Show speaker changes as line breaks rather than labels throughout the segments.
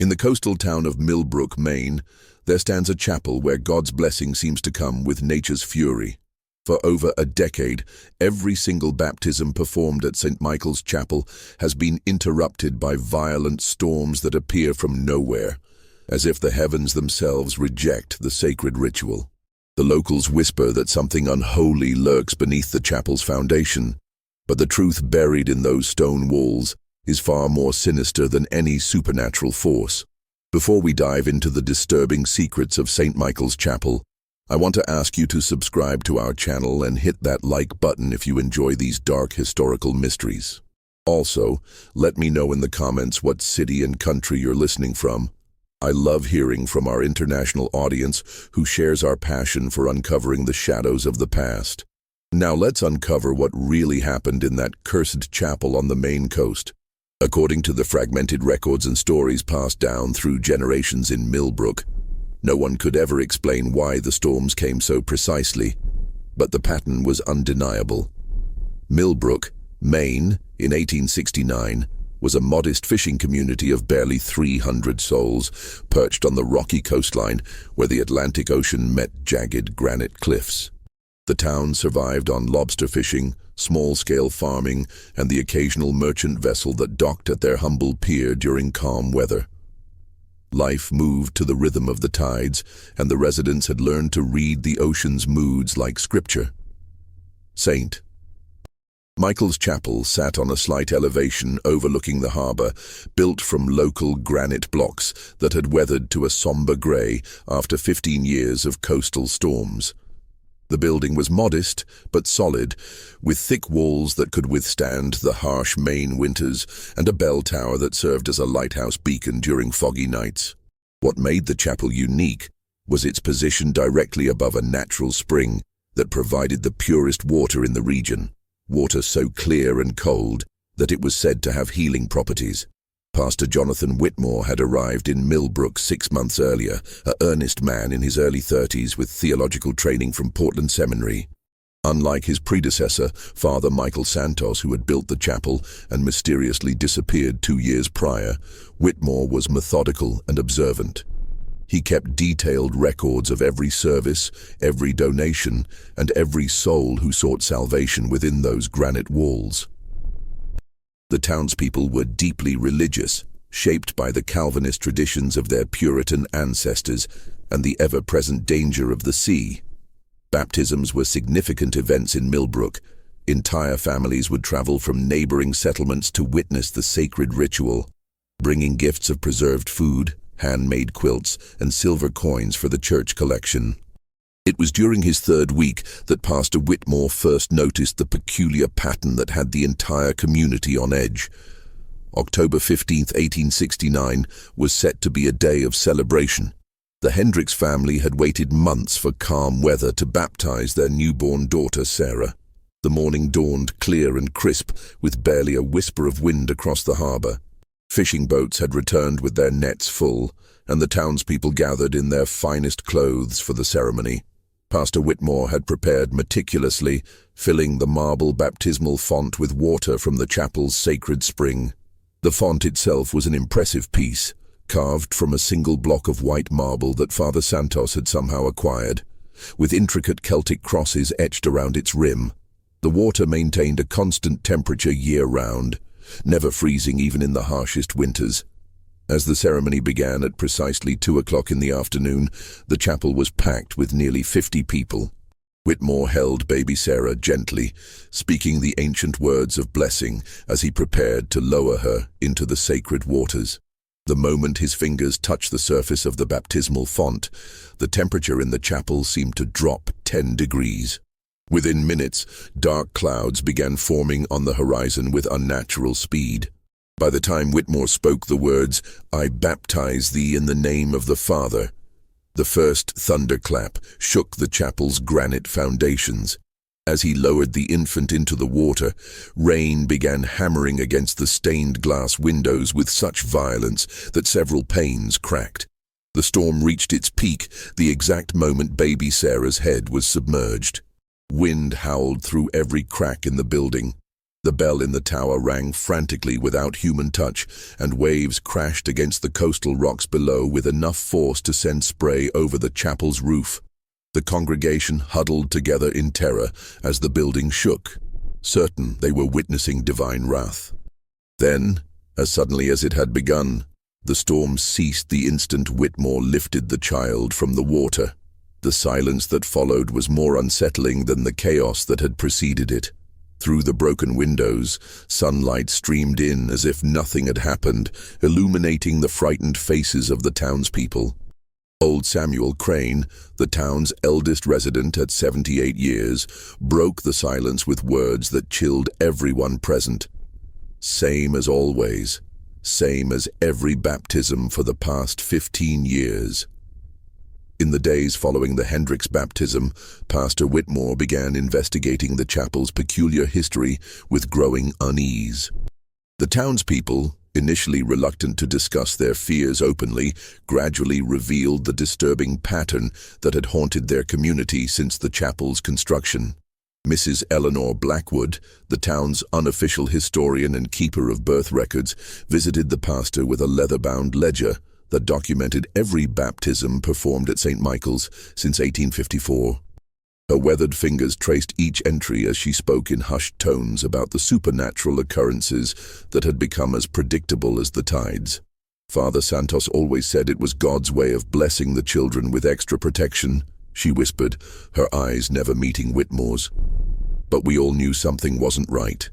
In the coastal town of Millbrook, Maine, there stands a chapel where God's blessing seems to come with nature's fury. For over a decade, every single baptism performed at St. Michael's Chapel has been interrupted by violent storms that appear from nowhere, as if the heavens themselves reject the sacred ritual. The locals whisper that something unholy lurks beneath the chapel's foundation, but the truth buried in those stone walls is far more sinister than any supernatural force. Before we dive into the disturbing secrets of St. Michael's Chapel, I want to ask you to subscribe to our channel and hit that like button if you enjoy these dark historical mysteries. Also, let me know in the comments what city and country you're listening from. I love hearing from our international audience who shares our passion for uncovering the shadows of the past. Now let's uncover what really happened in that cursed chapel on the Maine coast. According to the fragmented records and stories passed down through generations in Millbrook, no one could ever explain why the storms came so precisely, but the pattern was undeniable. Millbrook, Maine, in 1869, was a modest fishing community of barely 300 souls, perched on the rocky coastline where the Atlantic Ocean met jagged granite cliffs. The town survived on lobster fishing, small-scale farming, and the occasional merchant vessel that docked at their humble pier during calm weather. Life moved to the rhythm of the tides, and the residents had learned to read the ocean's moods like scripture. St. Michael's Chapel sat on a slight elevation overlooking the harbor, built from local granite blocks that had weathered to a somber gray after 15 years of coastal storms. The building was modest but solid, with thick walls that could withstand the harsh Maine winters and a bell tower that served as a lighthouse beacon during foggy nights. What made the chapel unique was its position directly above a natural spring that provided the purest water in the region, water so clear and cold that it was said to have healing properties. Pastor Jonathan Whitmore had arrived in Millbrook 6 months earlier, an earnest man in his early 30s with theological training from Portland Seminary. Unlike his predecessor, Father Michael Santos, who had built the chapel and mysteriously disappeared 2 years prior, Whitmore was methodical and observant. He kept detailed records of every service, every donation, and every soul who sought salvation within those granite walls. The townspeople were deeply religious, shaped by the Calvinist traditions of their Puritan ancestors and the ever-present danger of the sea. Baptisms were significant events in Millbrook. Entire families would travel from neighboring settlements to witness the sacred ritual, bringing gifts of preserved food, handmade quilts, and silver coins for the church collection. It was during his 3rd week that Pastor Whitmore first noticed the peculiar pattern that had the entire community on edge. October 15, 1869, was set to be a day of celebration. The Hendricks family had waited months for calm weather to baptize their newborn daughter, Sarah. The morning dawned clear and crisp, with barely a whisper of wind across the harbor. Fishing boats had returned with their nets full, and the townspeople gathered in their finest clothes for the ceremony. Pastor Whitmore had prepared meticulously, filling the marble baptismal font with water from the chapel's sacred spring. The font itself was an impressive piece, carved from a single block of white marble that Father Santos had somehow acquired, with intricate Celtic crosses etched around its rim. The water maintained a constant temperature year-round, never freezing even in the harshest winters. As the ceremony began at precisely 2 o'clock in the afternoon, the chapel was packed with nearly 50 people. Whitmore held baby Sarah gently, speaking the ancient words of blessing as he prepared to lower her into the sacred waters. The moment his fingers touched the surface of the baptismal font, the temperature in the chapel seemed to drop 10 degrees. Within minutes, dark clouds began forming on the horizon with unnatural speed. By the time Whitmore spoke the words, "I baptize thee in the name of the Father," the first thunderclap shook the chapel's granite foundations. As he lowered the infant into the water, rain began hammering against the stained glass windows with such violence that several panes cracked. The storm reached its peak the exact moment baby Sarah's head was submerged. Wind howled through every crack in the building. The bell in the tower rang frantically without human touch, and waves crashed against the coastal rocks below with enough force to send spray over the chapel's roof. The congregation huddled together in terror as the building shook, certain they were witnessing divine wrath. Then, as suddenly as it had begun, the storm ceased the instant Whitmore lifted the child from the water. The silence that followed was more unsettling than the chaos that had preceded it. Through the broken windows, sunlight streamed in as if nothing had happened, illuminating the frightened faces of the townspeople. Old Samuel Crane, the town's eldest resident at 78 years, broke the silence with words that chilled everyone present. Same as always. Same as every baptism for the past 15 years. In the days following the Hendricks baptism, Pastor Whitmore began investigating the chapel's peculiar history with growing unease. The townspeople, initially reluctant to discuss their fears openly, gradually revealed the disturbing pattern that had haunted their community since the chapel's construction. Mrs. Eleanor Blackwood, the town's unofficial historian and keeper of birth records, visited the pastor with a leather-bound ledger that documented every baptism performed at St. Michael's since 1854. Her weathered fingers traced each entry as she spoke in hushed tones about the supernatural occurrences that had become as predictable as the tides. Father Santos always said it was God's way of blessing the children with extra protection, she whispered, her eyes never meeting Whitmore's. But we all knew something wasn't right.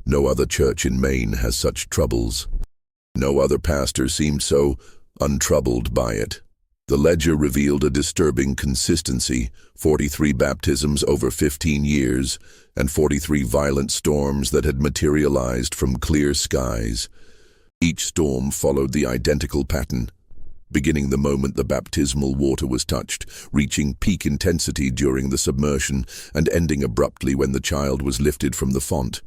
No other church in Maine has such troubles. No other pastor seemed so untroubled by it. The ledger revealed a disturbing consistency: 43 baptisms over 15 years, and 43 violent storms that had materialized from clear skies. Each storm followed the identical pattern, beginning the moment the baptismal water was touched, reaching peak intensity during the submersion, and ending abruptly when the child was lifted from the font.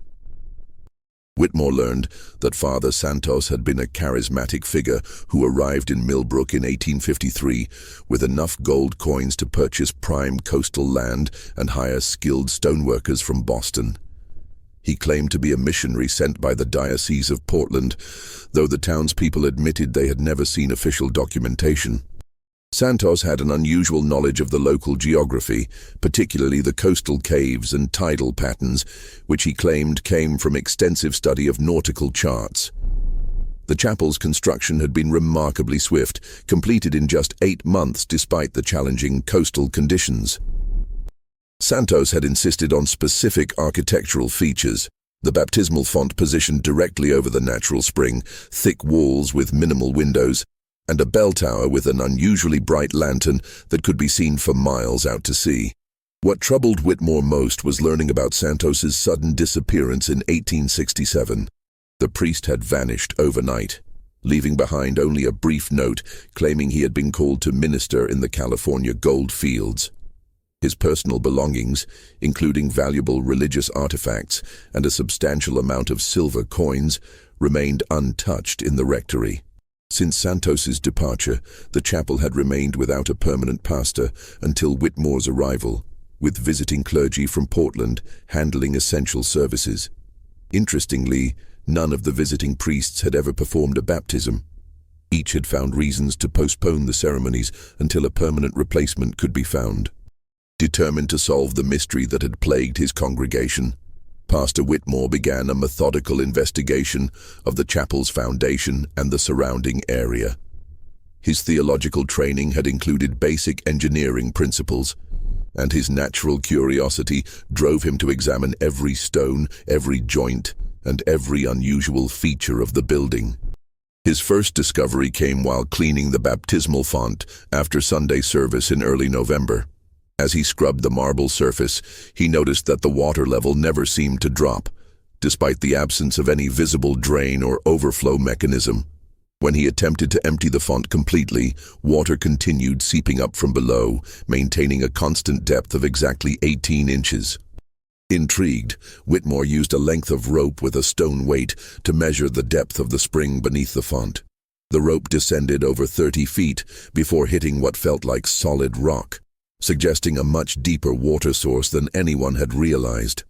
Whitmore learned that Father Santos had been a charismatic figure who arrived in Millbrook in 1853 with enough gold coins to purchase prime coastal land and hire skilled stoneworkers from Boston. He claimed to be a missionary sent by the Diocese of Portland, though the townspeople admitted they had never seen official documentation. Santos had an unusual knowledge of the local geography, particularly the coastal caves and tidal patterns, which he claimed came from extensive study of nautical charts. The chapel's construction had been remarkably swift, completed in just 8 months despite the challenging coastal conditions. Santos had insisted on specific architectural features: the baptismal font positioned directly over the natural spring, thick walls with minimal windows, and a bell tower with an unusually bright lantern that could be seen for miles out to sea. What troubled Whitmore most was learning about Santos's sudden disappearance in 1867. The priest had vanished overnight, leaving behind only a brief note claiming he had been called to minister in the California gold fields. His personal belongings, including valuable religious artifacts and a substantial amount of silver coins, remained untouched in the rectory. Since Santos's departure, the chapel had remained without a permanent pastor until Whitmore's arrival, with visiting clergy from Portland handling essential services. Interestingly, none of the visiting priests had ever performed a baptism. Each had found reasons to postpone the ceremonies until a permanent replacement could be found. Determined to solve the mystery that had plagued his congregation, Pastor Whitmore began a methodical investigation of the chapel's foundation and the surrounding area. His theological training had included basic engineering principles, and his natural curiosity drove him to examine every stone, every joint, and every unusual feature of the building. His first discovery came while cleaning the baptismal font after Sunday service in early November. As he scrubbed the marble surface, he noticed that the water level never seemed to drop, despite the absence of any visible drain or overflow mechanism. When he attempted to empty the font completely, water continued seeping up from below, maintaining a constant depth of exactly 18 inches. Intrigued, Whitmore used a length of rope with a stone weight to measure the depth of the spring beneath the font. The rope descended over 30 feet before hitting what felt like solid rock, suggesting a much deeper water source than anyone had realized.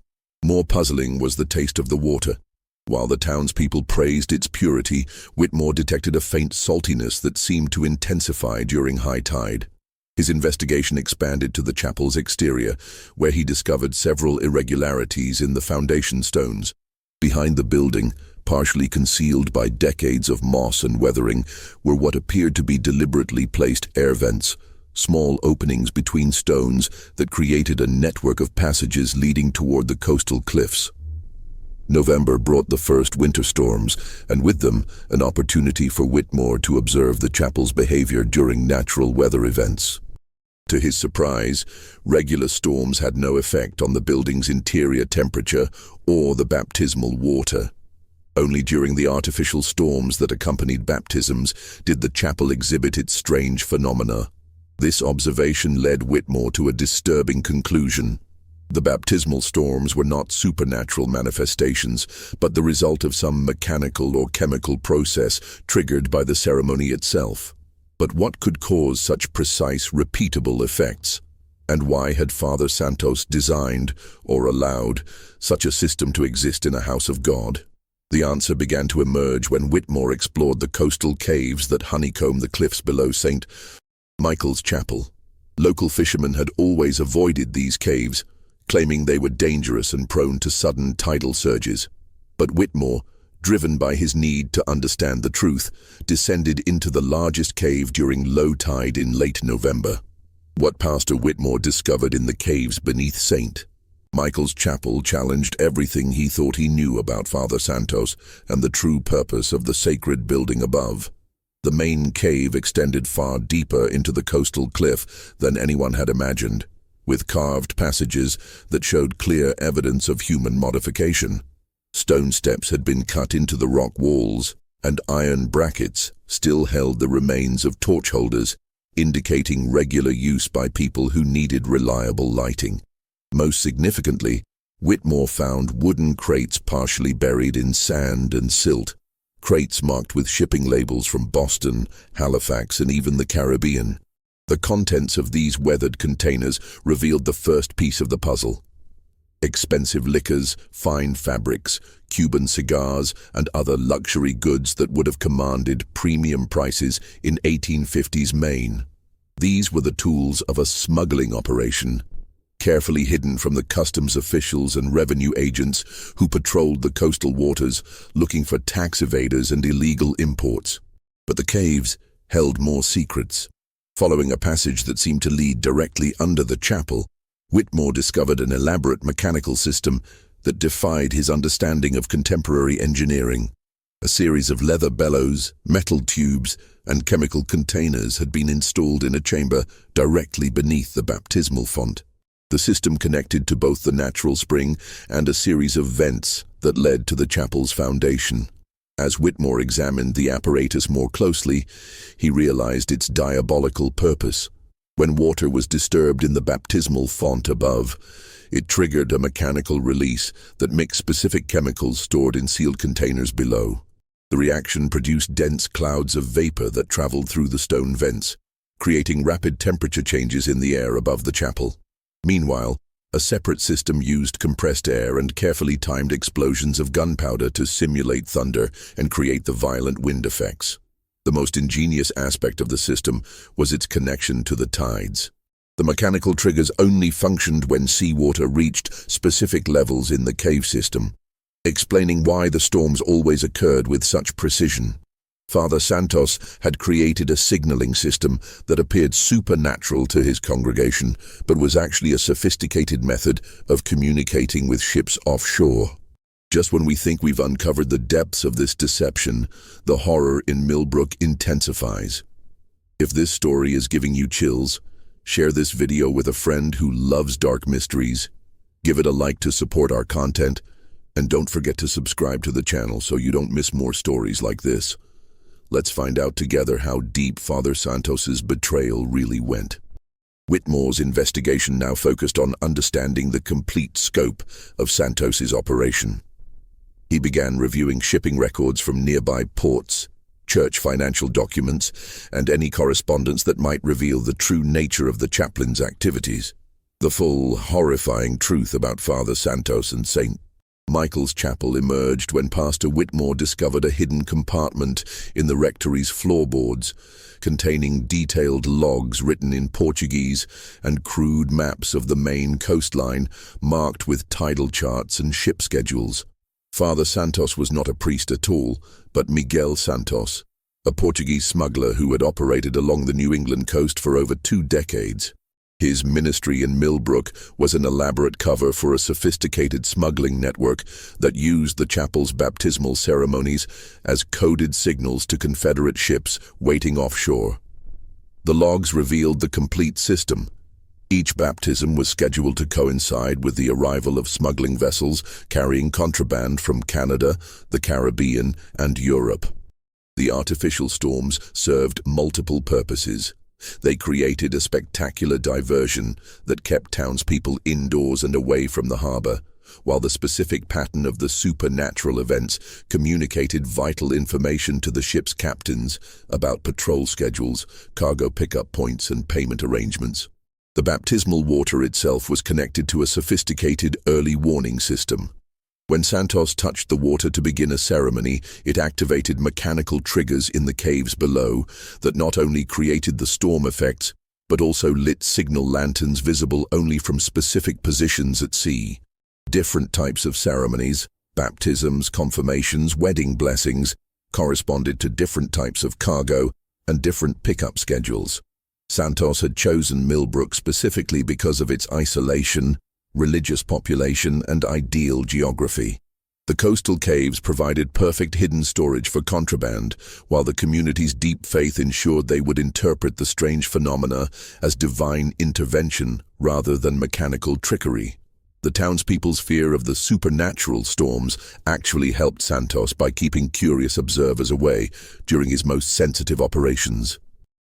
More puzzling was the taste of the water. While the townspeople praised its purity, Whitmore detected a faint saltiness that seemed to intensify during high tide. His investigation expanded to the chapel's exterior, where he discovered several irregularities in the foundation stones. Behind the building, partially concealed by decades of moss and weathering, were what appeared to be deliberately placed air vents, small openings between stones that created a network of passages leading toward the coastal cliffs. November brought the first winter storms, and with them, an opportunity for Whitmore to observe the chapel's behavior during natural weather events. To his surprise, regular storms had no effect on the building's interior temperature or the baptismal water. Only during the artificial storms that accompanied baptisms did the chapel exhibit its strange phenomena. This observation led Whitmore to a disturbing conclusion. The baptismal storms were not supernatural manifestations, but the result of some mechanical or chemical process triggered by the ceremony itself. But what could cause such precise, repeatable effects? And why had Father Santos designed, or allowed, such a system to exist in a house of God? The answer began to emerge when Whitmore explored the coastal caves that honeycomb the cliffs below St. Michael's Chapel. Local fishermen had always avoided these caves, claiming they were dangerous and prone to sudden tidal surges. But Whitmore, driven by his need to understand the truth, descended into the largest cave during low tide in late November. What Pastor Whitmore discovered in the caves beneath St. Michael's Chapel challenged everything he thought he knew about Father Santos and the true purpose of the sacred building above. The main cave extended far deeper into the coastal cliff than anyone had imagined, with carved passages that showed clear evidence of human modification. Stone steps had been cut into the rock walls, and iron brackets still held the remains of torch holders, indicating regular use by people who needed reliable lighting. Most significantly, Whitmore found wooden crates partially buried in sand and silt, crates marked with shipping labels from Boston, Halifax, and even the Caribbean. The contents of these weathered containers revealed the first piece of the puzzle. Expensive liquors, fine fabrics, Cuban cigars, and other luxury goods that would have commanded premium prices in 1850s Maine. These were the tools of a smuggling operation, carefully hidden from the customs officials and revenue agents who patrolled the coastal waters looking for tax evaders and illegal imports. But the caves held more secrets. Following a passage that seemed to lead directly under the chapel, Whitmore discovered an elaborate mechanical system that defied his understanding of contemporary engineering. A series of leather bellows, metal tubes, and chemical containers had been installed in a chamber directly beneath the baptismal font. The system connected to both the natural spring and a series of vents that led to the chapel's foundation. As Whitmore examined the apparatus more closely, he realized its diabolical purpose. When water was disturbed in the baptismal font above, it triggered a mechanical release that mixed specific chemicals stored in sealed containers below. The reaction produced dense clouds of vapor that traveled through the stone vents, creating rapid temperature changes in the air above the chapel. Meanwhile, a separate system used compressed air and carefully timed explosions of gunpowder to simulate thunder and create the violent wind effects. The most ingenious aspect of the system was its connection to the tides. The mechanical triggers only functioned when seawater reached specific levels in the cave system, explaining why the storms always occurred with such precision. Father Santos had created a signaling system that appeared supernatural to his congregation, but was actually a sophisticated method of communicating with ships offshore. Just when we think we've uncovered the depths of this deception, the horror in Millbrook intensifies. If this story is giving you chills, share this video with a friend who loves dark mysteries. Give it a like to support our content, and don't forget to subscribe to the channel so you don't miss more stories like this. Let's find out together how deep Father Santos's betrayal really went. Whitmore's investigation now focused on understanding the complete scope of Santos's operation. He began reviewing shipping records from nearby ports, church financial documents, and any correspondence that might reveal the true nature of the chaplain's activities. The full, horrifying truth about Father Santos and St. Michael's Chapel emerged when Pastor Whitmore discovered a hidden compartment in the rectory's floorboards, containing detailed logs written in Portuguese and crude maps of the main coastline, marked with tidal charts and ship schedules. Father Santos was not a priest at all, but Miguel Santos, a Portuguese smuggler who had operated along the New England coast for over 2 decades. His ministry in Millbrook was an elaborate cover for a sophisticated smuggling network that used the chapel's baptismal ceremonies as coded signals to Confederate ships waiting offshore. The logs revealed the complete system. Each baptism was scheduled to coincide with the arrival of smuggling vessels carrying contraband from Canada, the Caribbean, and Europe. The artificial storms served multiple purposes. They created a spectacular diversion that kept townspeople indoors and away from the harbor, while the specific pattern of the supernatural events communicated vital information to the ship's captains about patrol schedules, cargo pickup points, and payment arrangements. The baptismal water itself was connected to a sophisticated early warning system. When Santos touched the water to begin a ceremony, it activated mechanical triggers in the caves below that not only created the storm effects, but also lit signal lanterns visible only from specific positions at sea. Different types of ceremonies, baptisms, confirmations, wedding blessings, corresponded to different types of cargo and different pickup schedules. Santos had chosen Millbrook specifically because of its isolation, religious population, and ideal geography. The coastal caves provided perfect hidden storage for contraband, while the community's deep faith ensured they would interpret the strange phenomena as divine intervention rather than mechanical trickery. The townspeople's fear of the supernatural storms actually helped Santos by keeping curious observers away during his most sensitive operations.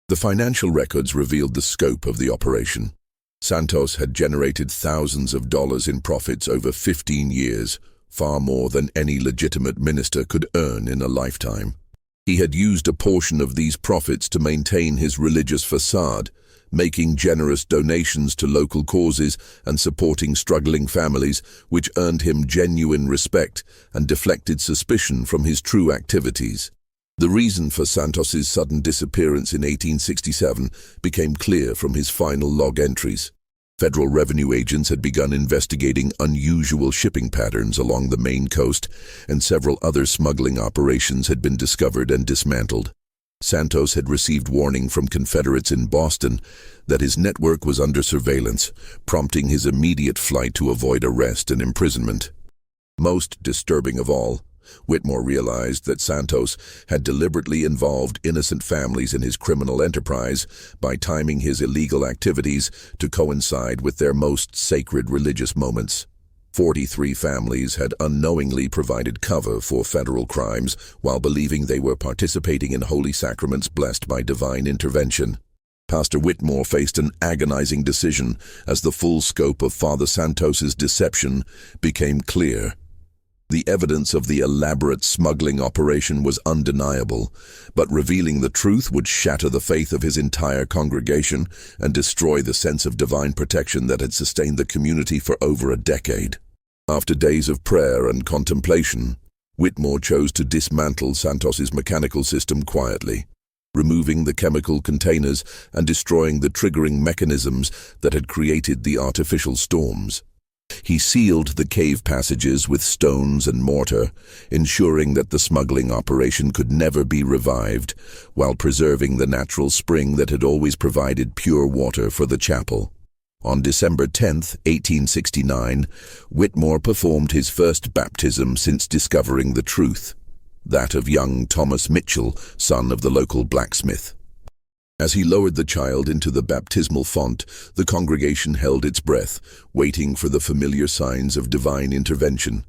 The financial records revealed the scope of the operation. Santos had generated thousands of dollars in profits over 15 years, far more than any legitimate minister could earn in a lifetime. He had used a portion of these profits to maintain his religious facade, making generous donations to local causes and supporting struggling families, which earned him genuine respect and deflected suspicion from his true activities. The reason for Santos's sudden disappearance in 1867 became clear from his final log entries. Federal revenue agents had begun investigating unusual shipping patterns along the Maine coast, and several other smuggling operations had been discovered and dismantled. Santos had received warning from Confederates in Boston that his network was under surveillance, prompting his immediate flight to avoid arrest and imprisonment. Most disturbing of all, Whitmore realized that Santos had deliberately involved innocent families in his criminal enterprise by timing his illegal activities to coincide with their most sacred religious moments. 43 families had unknowingly provided cover for federal crimes while believing they were participating in holy sacraments blessed by divine intervention. Pastor Whitmore faced an agonizing decision as the full scope of Father Santos's deception became clear. The evidence of the elaborate smuggling operation was undeniable, but revealing the truth would shatter the faith of his entire congregation and destroy the sense of divine protection that had sustained the community for over a decade. After days of prayer and contemplation, Whitmore chose to dismantle Santos's mechanical system quietly, removing the chemical containers and destroying the triggering mechanisms that had created the artificial storms. He sealed the cave passages with stones and mortar, ensuring that the smuggling operation could never be revived, while preserving the natural spring that had always provided pure water for the chapel. On December 10, 1869, Whitmore performed his first baptism since discovering the truth, that of young Thomas Mitchell, son of the local blacksmith. As he lowered the child into the baptismal font, the congregation held its breath, waiting for the familiar signs of divine intervention.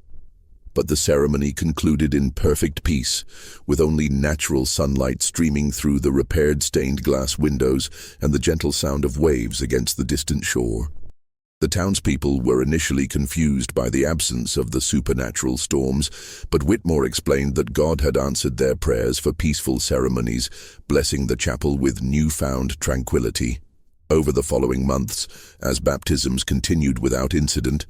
But the ceremony concluded in perfect peace, with only natural sunlight streaming through the repaired stained glass windows and the gentle sound of waves against the distant shore. The townspeople were initially confused by the absence of the supernatural storms, but Whitmore explained that God had answered their prayers for peaceful ceremonies, blessing the chapel with newfound tranquility. Over the following months, as baptisms continued without incident,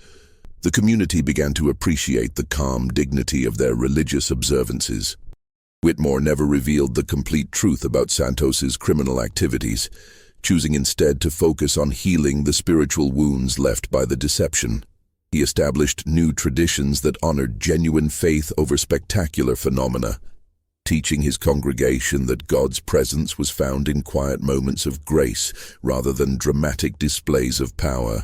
the community began to appreciate the calm dignity of their religious observances. Whitmore never revealed the complete truth about Santos's criminal activities, choosing instead to focus on healing the spiritual wounds left by the deception. He established new traditions that honored genuine faith over spectacular phenomena, teaching his congregation that God's presence was found in quiet moments of grace rather than dramatic displays of power.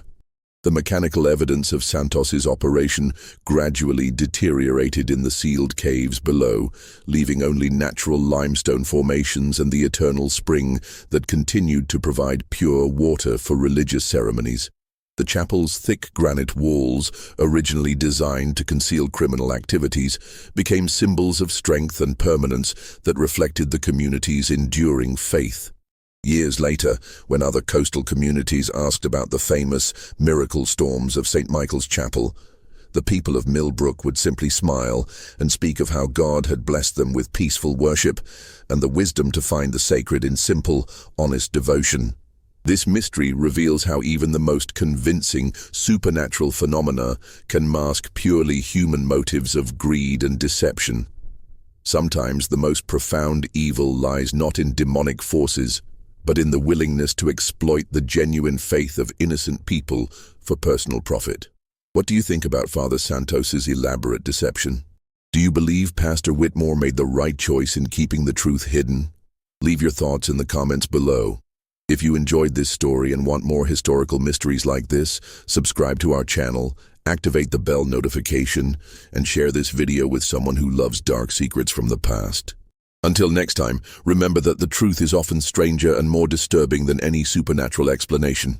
The mechanical evidence of Santos's operation gradually deteriorated in the sealed caves below, leaving only natural limestone formations and the eternal spring that continued to provide pure water for religious ceremonies. The chapel's thick granite walls, originally designed to conceal criminal activities, became symbols of strength and permanence that reflected the community's enduring faith. Years later, when other coastal communities asked about the famous miracle storms of St. Michael's Chapel, the people of Millbrook would simply smile and speak of how God had blessed them with peaceful worship and the wisdom to find the sacred in simple, honest devotion. This mystery reveals how even the most convincing supernatural phenomena can mask purely human motives of greed and deception. Sometimes the most profound evil lies not in demonic forces, but in the willingness to exploit the genuine faith of innocent people for personal profit. What do you think about Father Santos's elaborate deception? Do you believe Pastor Whitmore made the right choice in keeping the truth hidden? Leave your thoughts in the comments below. If you enjoyed this story and want more historical mysteries like this, subscribe to our channel, activate the bell notification, and share this video with someone who loves dark secrets from the past. Until next time, remember that the truth is often stranger and more disturbing than any supernatural explanation.